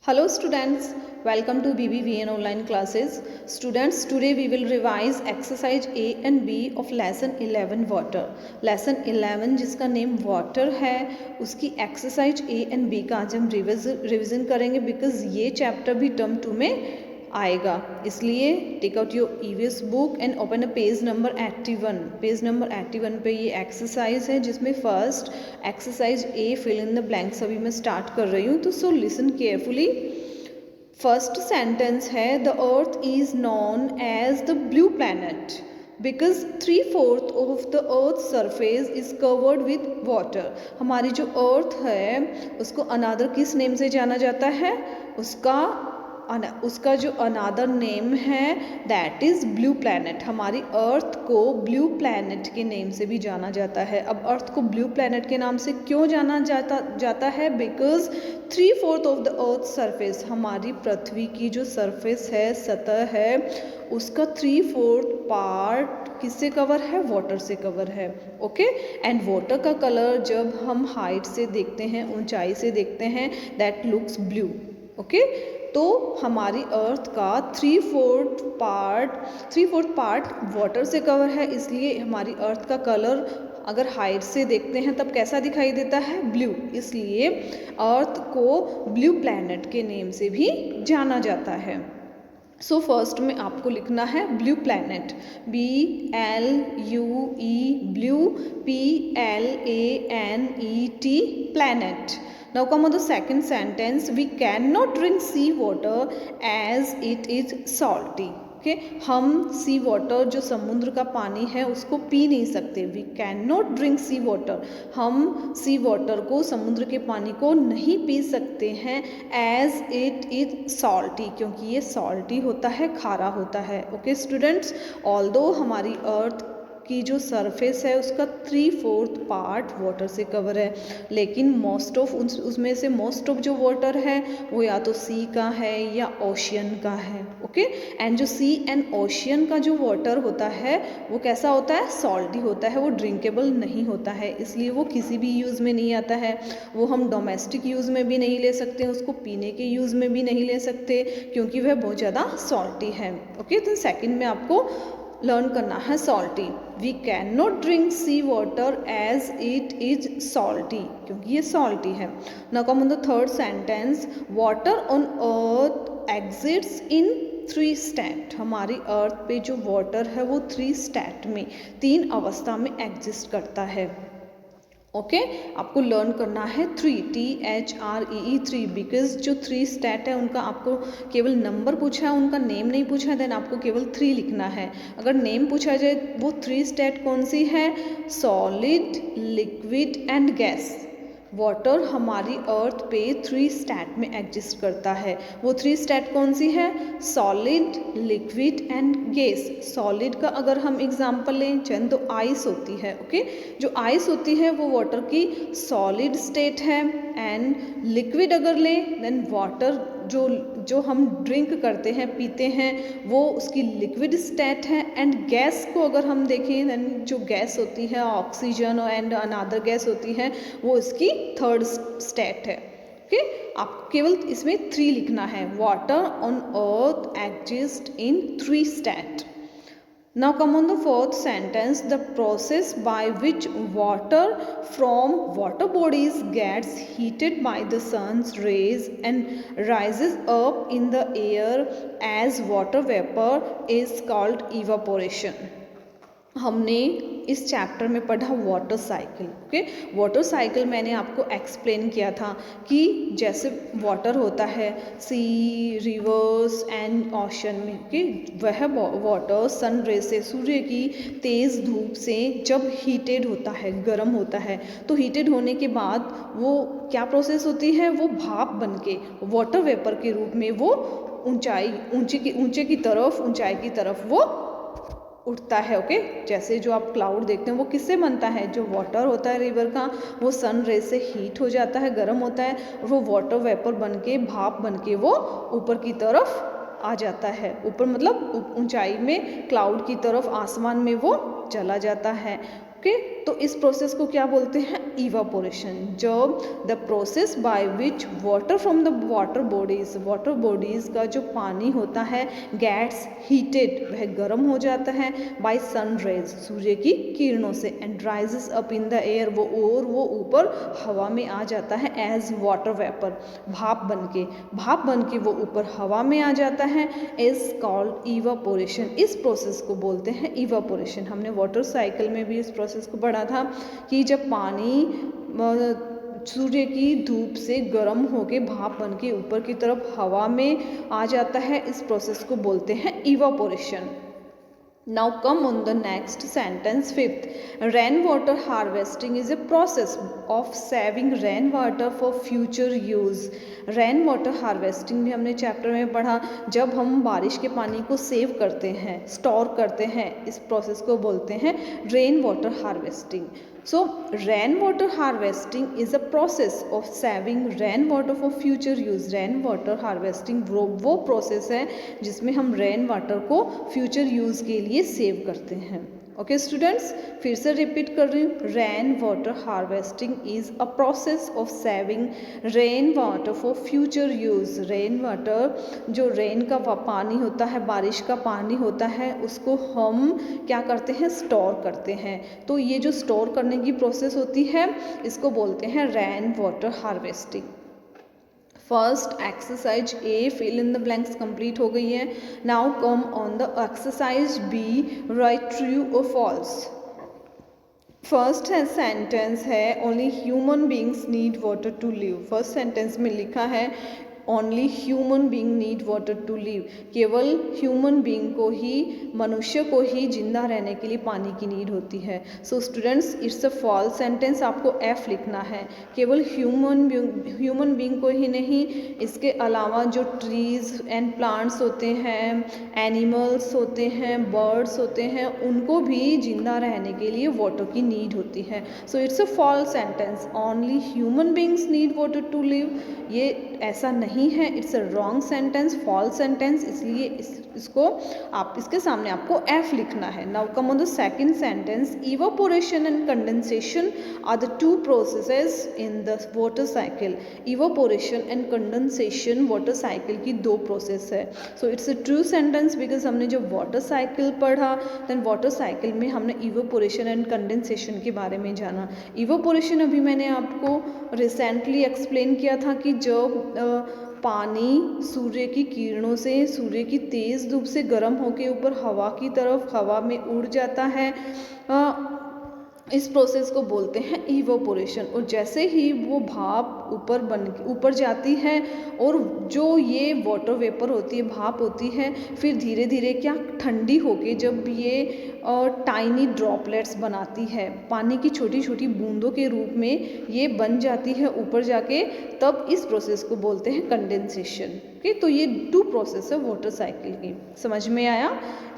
Hello students, welcome to BBVN online classes. Students, today we will revise exercise A and B of lesson 11 water. Lesson 11 जिसका name water है, उसकी exercise A and B का आज हम revision करेंगे because ये chapter भी term 2 में आएगा. इसलिए take out your EVS book and open a page number 81. Page number 81 पे ये एक्सरसाइज है जिसमें first exercise A fill in the blanks अभी मैं स्टार्ट कर रही हूँ. तो so listen carefully. First sentence है the earth is known as the blue planet because 3/4 of the earth surface is covered with water. हमारी जो अर्थ है उसको अनादर किस नेम से जाना जाता है? उसका जो अनादर नेम है दैट इज़ ब्लू प्लैनेट. हमारी अर्थ को ब्लू प्लैनेट के नेम से भी जाना जाता है. अब अर्थ को ब्लू प्लैनेट के नाम से क्यों जाना जाता है? Because 3/4 of the earth surface, हमारी पृथ्वी की जो सरफेस है, सतह है, उसका 3/4 पार्ट किससे कवर है? वाटर से कवर है. ओके. एंड वाटर का कलर जब हम हाइट से देखते हैं, ऊंचाई से देखते हैं, दैट लुक्स ब्लू. ओके. तो हमारी अर्थ का 3/4 पार्ट वाटर से कवर है, इसलिए हमारी अर्थ का कलर अगर हाइट से देखते हैं तब कैसा दिखाई देता है? ब्लू. इसलिए अर्थ को ब्लू प्लैनेट के नेम से भी जाना जाता है. सो फर्स्ट में आपको लिखना है blue planet. BLUE blue, PLANET planet. Now come on the second sentence. We cannot drink sea water as it is salty. Okay? हम सी वाटर जो समुद्र का पानी है उसको पी नहीं सकते. We can not drink sea water. हम सी वाटर को, समुद्र के पानी को नहीं पी सकते हैं एज इट इज सॉल्टी, क्योंकि ये सॉल्टी होता है, खारा होता है. ओके स्टूडेंट्स, ऑल्दो हमारी अर्थ की जो सरफेस है उसका 3/4 पार्ट वाटर से कवर है, लेकिन मोस्ट ऑफ उसमें से मोस्ट ऑफ जो वाटर है वो या तो सी का है या ओशियन का है. ओके. एंड जो सी एंड ओशियन का जो वाटर होता है वो कैसा होता है? सॉल्टी होता है. वो ड्रिंकेबल नहीं होता है, इसलिए वो किसी भी यूज़ में नहीं आता है. वो हम डोमेस्टिक यूज़ में भी नहीं ले सकते, उसको पीने के यूज़ में भी नहीं ले सकते, क्योंकि वह बहुत ज़्यादा सॉल्टी है. ओके. तो सेकेंड में आपको लर्न करना है salty. We can not drink sea water as it is salty, क्योंकि ये सॉल्टी है. Now come on the third sentence. Water on earth exists in 3 state. हमारी अर्थ पे जो वाटर है वो 3 स्टेट में, 3 अवस्था में एग्जिस्ट करता है. ओके. आपको लर्न करना है 3, THREE 3, बिकॉज जो 3 स्टेट है उनका आपको केवल नंबर पूछा है, उनका नेम नहीं पूछा है. देन आपको केवल 3 लिखना है. अगर नेम पूछा जाए वो 3 स्टेट कौन सी है? Solid, liquid and gas. Water हमारी अर्थ पे 3 स्टेट में एग्जिस्ट करता है. वो 3 स्टेट कौन सी है? Solid, liquid and gas. Solid का अगर हम एग्जांपल लें चंद तो आइस होती है. ओके. जो आइस होती है वो वाटर की सॉलिड स्टेट है. एंड लिक्विड अगर लें देन वाटर जो हम ड्रिंक करते हैं, पीते हैं, वो उसकी लिक्विड स्टेट है. एंड गैस को अगर हम देखें देन जो गैस होती है ऑक्सीजन एंड अनदर गैस होती है वो इसकी थर्ड स्टेट है. ओके. आपको केवल इसमें 3 लिखना है. Water on earth exist in 3 state. Now come on the fourth sentence. The process by which water from water bodies gets heated by the sun's rays and rises up in the air as water vapor is called evaporation. हमने इस chapter में पढ़ा water cycle. Okay. Water cycle मैंने आपको explain किया था कि जैसे वाटर होता है सी, रिवर्स एंड ओशन में. ओके. वह वाटर सन रे से, सूर्य की तेज़ धूप से जब हीटेड होता है, गर्म होता है, तो हीटेड होने के बाद वो क्या प्रोसेस होती है? वो भाप बन के वाटर वेपर के रूप में वो ऊंचे की तरफ वो उठता है. ओके. जैसे जो आप क्लाउड देखते हैं वो किससे बनता है? जो वाटर होता है रिवर का वो सन रे से हीट हो जाता है, गर्म होता है, और वो वाटर वेपर बन के, भाप बन के वो ऊपर की तरफ आ जाता है. ऊपर मतलब ऊंचाई में, क्लाउड की तरफ, आसमान में वो चला जाता है. ओके. तो इस प्रोसेस को क्या बोलते हैं, इवापोरेशन। जब the process by which water from the water bodies का जो पानी होता है गेट्स हीटेड, वह गर्म हो जाता है बाय सन रेज, सूर्य की किरणों से, and rises up in the air, वो ऊपर हवा में आ जाता है एज वाटर वेपर, भाप बन के वो ऊपर हवा में आ जाता है, इज कॉल्ड इवापोरेशन। इस प्रोसेस को बोलते हैं इवापोरेशन। हमने वाटर साइकिल में भी इस प्रोसेस को पढ़ा था कि जब पानी सूर्य की धूप से गर्म होके भाप बन के ऊपर की तरफ हवा में आ जाता है, इस प्रोसेस को बोलते हैं evaporation. Now come on the next sentence, fifth. Rainwater harvesting is a process of saving rainwater for future use. Rainwater harvesting भी हमने चैप्टर में पढ़ा, जब हम बारिश के पानी को सेव करते हैं, स्टोर करते हैं, इस प्रोसेस को बोलते हैं rain water harvesting. So rainwater harvesting is a process of saving rainwater for future use. Rainwater harvesting वो प्रोसेस है जिसमें हम रेन वाटर को फ्यूचर यूज़ के लिए सेव करते हैं। ओके स्टूडेंट्स, फिर से रिपीट कर रही हूँ, rain water harvesting is a process of saving rain water for future use. Rain water, जो रेन का पानी होता है, बारिश का पानी होता है, उसको हम क्या करते हैं, स्टोर करते हैं। तो ये जो स्टोर करने की प्रोसेस होती है, इसको बोलते हैं rain water harvesting. First exercise A, fill in the blanks complete हो गई है। Now come on the exercise B, right true और फॉल्स। फर्स्ट है सेंटेंस है only human beings need water to live. First sentence में लिखा है only human being need water to live, केवल ह्यूमन बींग को ही, मनुष्य को ही जिंदा रहने के लिए पानी की नीड होती है। So students, it's a false sentence, आपको एफ लिखना है। केवल ह्यूमन बींग को ही नहीं, इसके अलावा जो ट्रीज एंड प्लांट्स होते हैं, एनिमल्स होते हैं, बर्ड्स होते हैं, उनको भी जिंदा रहने के लिए वाटर की नीड होती है। So it's a false sentence, only human beings need water to live, ये ऐसा नहीं है, it's a wrong sentence, false sentence, इसलिए इसको आप, इसके सामने आपको एफ लिखना है। Now come on the second sentence, evaporation and condensation are the two processes in the water cycle. Evaporation and condensation water cycle की दो प्रोसेस है। So it's a true sentence because हमने जब वाटर साइकिल पढ़ा, then water cycle में हमने evaporation and condensation के बारे में जाना। इवापोरेशन अभी मैंने आपको रिसेंटली एक्सप्लेन किया था कि जब पानी सूर्य की किरणों से, सूर्य की तेज़ धूप से गर्म होकर ऊपर हवा की तरफ, हवा में उड़ जाता है, इस प्रोसेस को बोलते हैं इवोपोरेशन। और जैसे ही वो भाप ऊपर जाती है और जो ये वाटर वेपर होती है, भाप होती है, फिर धीरे धीरे क्या ठंडी होके जब ये टाइनी ड्रॉपलेट्स बनाती है, पानी की छोटी छोटी बूंदों के रूप में ये बन जाती है ऊपर जाके, तब इस प्रोसेस को बोलते हैं कंडेंसेशन। ओके, तो ये टू प्रोसेस है वाटर साइकिल की। समझ में आया?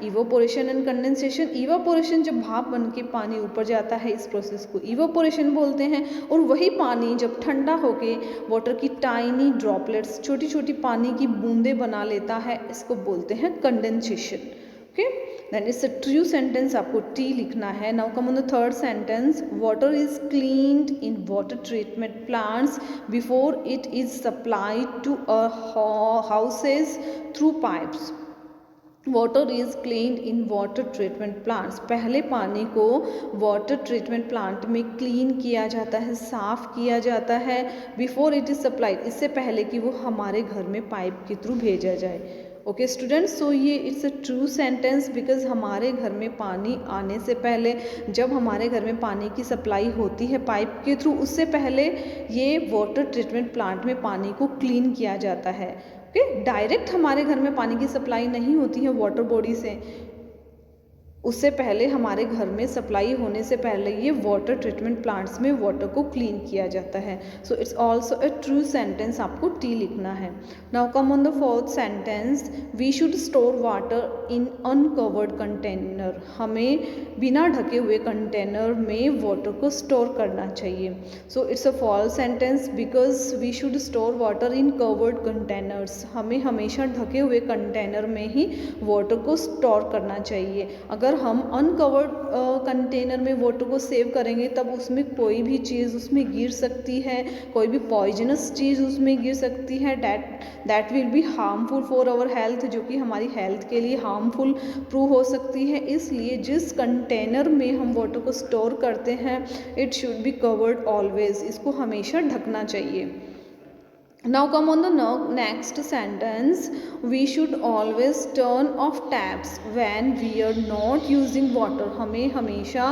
Evaporation and condensation. इवापोरेशन जब भाप बन के पानी ऊपर जाता है, इस प्रोसेस को इवापोरेशन बोलते हैं। और वही पानी जब ठंडा होके वाटर की टाइनी ड्रॉपलेट्स, छोटी छोटी पानी की बूंदें बना लेता है, इसको बोलते हैं condensation. Okay, then it's a true sentence, आपको टी लिखना है। Now come on the third sentence, water is cleaned in water treatment plants before it is supplied to houses through pipes. Water is cleaned in water treatment plants, पहले पानी को water treatment plant में clean किया जाता है, साफ़ किया जाता है, बिफोर इट इज़ सप्लाइड, इससे पहले कि वो हमारे घर में पाइप के थ्रू भेजा जाए। ओके स्टूडेंट्स, सो ये it's a true sentence because हमारे घर में पानी आने से पहले, जब हमारे घर में पानी की सप्लाई होती है पाइप के थ्रू, उससे पहले ये वाटर ट्रीटमेंट प्लांट में पानी को क्लीन किया जाता है। ओके, डायरेक्ट हमारे घर में पानी की सप्लाई नहीं होती है वाटर बॉडी से, उससे पहले हमारे घर में सप्लाई होने से पहले ये वाटर ट्रीटमेंट प्लांट्स में वाटर को क्लीन किया जाता है। So it's also a true sentence, आपको टी लिखना है। Now come on the fourth sentence, we should store water in uncovered container, हमें बिना ढके हुए कंटेनर में वाटर को स्टोर करना चाहिए। So it's a false sentence because we should store water in covered containers, हमें हमेशा ढके हुए कंटेनर में ही वाटर को स्टोर करना चाहिए। अगर अगर हम अनकवर्ड कंटेनर में वाटर को सेव करेंगे तब उसमें कोई भी चीज़ उसमें गिर सकती है, कोई भी पॉइजनस चीज़ उसमें गिर सकती है, that will be harmful for our health, जो कि हमारी हेल्थ के लिए हार्मफुल प्रूव हो सकती है। इसलिए जिस कंटेनर में हम वाटर को स्टोर करते हैं it should be covered always, इसको हमेशा ढकना चाहिए। Now come on the next sentence. We should always turn off taps when we are not using water. हमें हमेशा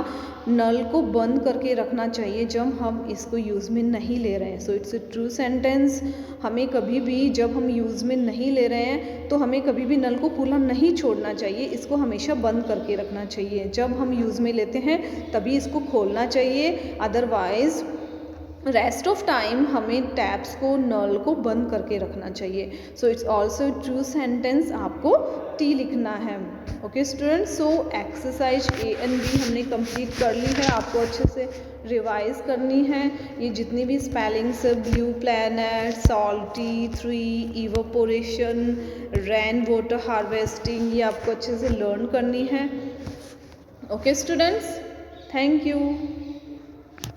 नल को बंद करके रखना चाहिए जब हम इसको यूज़ में नहीं ले रहे हैं। सो इट्स अ ट्रू सेंटेंस। हमें कभी भी जब हम यूज़ में नहीं ले रहे हैं तो हमें कभी भी नल को खुला नहीं छोड़ना चाहिए, इसको हमेशा बंद करके रखना चाहिए। जब हम यूज़ में लेते हैं तभी इसको खोलना चाहिए, अदरवाइज़ रेस्ट ऑफ टाइम हमें टैप्स को, नल को बंद करके रखना चाहिए। So it's also true sentence, आपको टी लिखना है। Okay students, so exercise A and B हमने कंप्लीट कर ली है, आपको अच्छे से रिवाइज करनी है। ये जितनी भी स्पेलिंग्स है, blue planet, salty, tree, evaporation, rain water harvesting, ये आपको अच्छे से लर्न करनी है। Okay students, thank you.